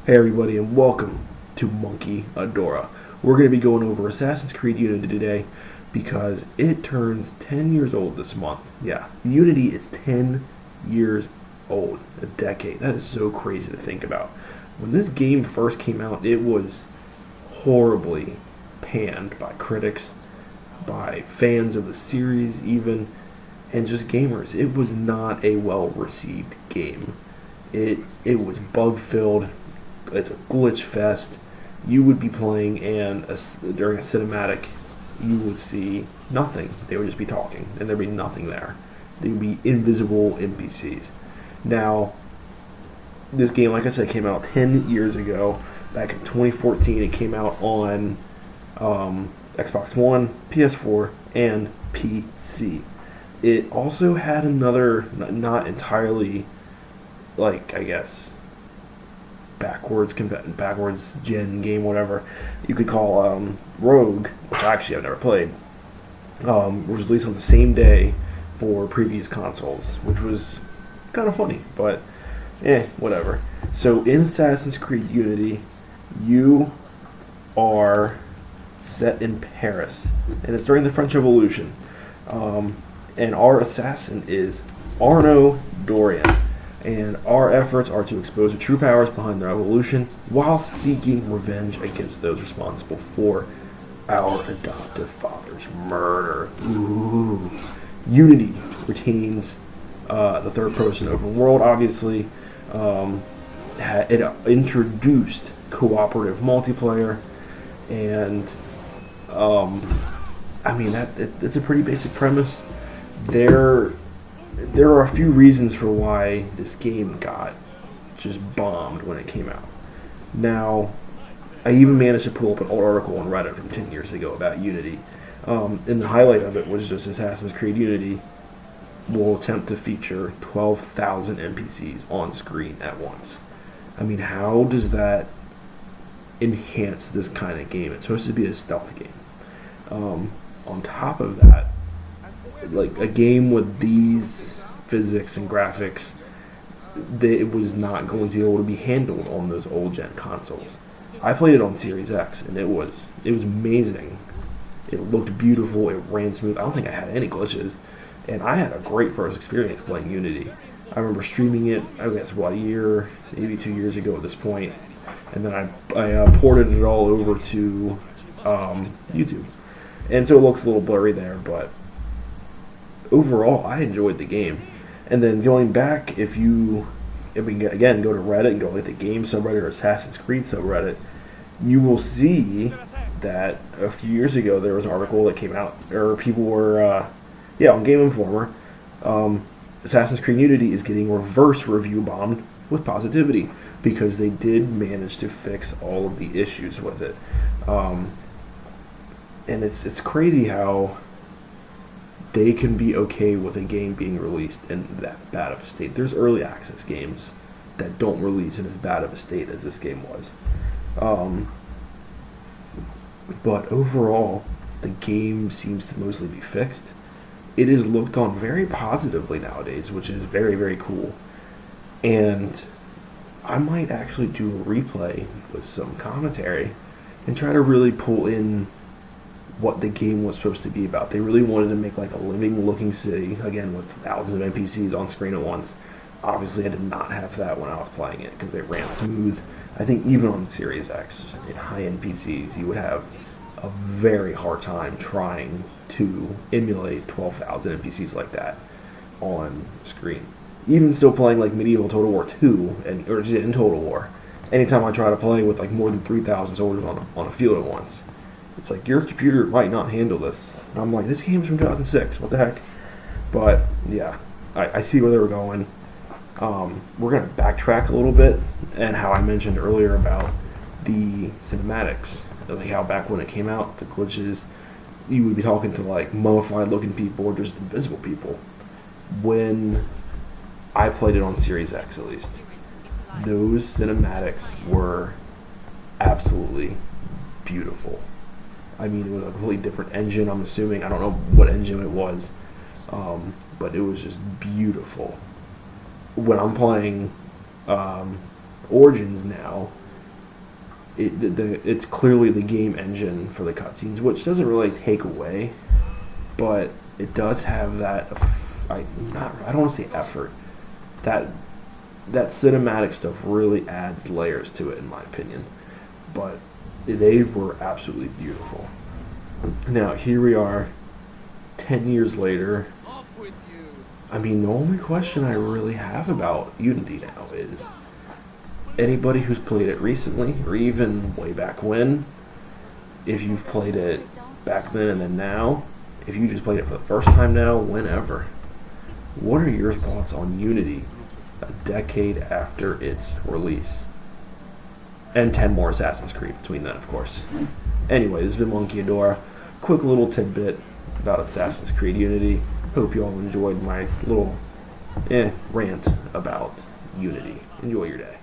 Hey everybody, and welcome to Monkeyadora. We're going to be going over Assassin's Creed Unity today because it turns 10 years old this month. Yeah, Unity is 10 years old, a decade. That is so crazy to think about. When this game first came out, it was horribly panned by critics, by fans of the series even, and just gamers. It was not a well-received game. It was bug-filled. It's a glitch fest. You would be playing, and during a cinematic, you would see nothing. They would just be talking, and there'd be nothing there. They would be invisible NPCs. Now, this game, like I said, came out 10 years ago. Back in 2014, it came out on Xbox One, PS4, and PC. It also had another, not entirely, backwards gen game, whatever you could call Rogue, which actually I've never played, was released on the same day for previous consoles, which was kind of funny, but whatever. So in Assassin's Creed Unity, you are set in Paris, and it's during the French Revolution, and our assassin is Arnaud Dorian. And our efforts are to expose the true powers behind the revolution while seeking revenge against those responsible for our adoptive father's murder. Ooh. Unity retains the third-person open world, obviously. It introduced cooperative multiplayer, and it's a pretty basic premise. There are a few reasons for why this game got just bombed when it came out. Now, I even managed to pull up an old article on Reddit from 10 years ago about Unity. And the highlight of it was just Assassin's Creed Unity will attempt to feature 12,000 NPCs on screen at once. I mean, how does that enhance this kind of game? It's supposed to be a stealth game. On top of that, like a game with these physics and graphics, it was not going to be able to be handled on those old gen consoles. I played it on Series X, and it was amazing. It looked beautiful. It ran smooth. I don't think I had any glitches, and I had a great first experience playing Unity. I remember streaming it, I guess, a year, maybe 2 years ago at this point, and then I ported it all over to YouTube, and so it looks a little blurry there, but overall, I enjoyed the game. And then going back, if we go to Reddit and go like the game subreddit or Assassin's Creed subreddit, you will see that a few years ago there was an article that came out, or people were, on Game Informer, Assassin's Creed Unity is getting reverse review bombed with positivity because they did manage to fix all of the issues with it. And it's crazy how they can be okay with a game being released in that bad of a state. There's early access games that don't release in as bad of a state as this game was. But overall, the game seems to mostly be fixed. It is looked on very positively nowadays, which is very, very cool. And I might actually do a replay with some commentary and try to really pull in what the game was supposed to be about. They really wanted to make like a living looking city, again with thousands of NPCs on screen at once. Obviously I did not have that when I was playing it because it ran smooth. I think even on Series X, in high-end PCs, you would have a very hard time trying to emulate 12,000 NPCs like that on screen. Even still playing like medieval Total War 2, or just in Total War, anytime I try to play with like more than 3,000 soldiers on a field at once, it's like, your computer might not handle this. And I'm like, this game's from 2006. What the heck? But, yeah, I see where they were going. We're going to backtrack a little bit, and how I mentioned earlier about the cinematics. Like how back when it came out, the glitches, you would be talking to like mummified-looking people or just invisible people. When I played it on Series X, at least, those cinematics were absolutely beautiful. I mean, it was a completely different engine, I'm assuming. I don't know what engine it was, but it was just beautiful. When I'm playing Origins now, it's clearly the game engine for the cutscenes, which doesn't really take away, but it does have that. I don't want to say effort. That cinematic stuff really adds layers to it, in my opinion. But they were absolutely beautiful. Now here we are, 10 years later. Off with you. I mean, the only question I really have about Unity now is anybody who's played it recently, or even way back when, if you've played it back then and then now, if you just played it for the first time now, whenever, what are your thoughts on Unity a decade after its release? And 10 more Assassin's Creed between then, of course. Anyway, this has been Monkeyadora. Quick little tidbit about Assassin's Creed Unity. Hope you all enjoyed my little rant about Unity. Enjoy your day.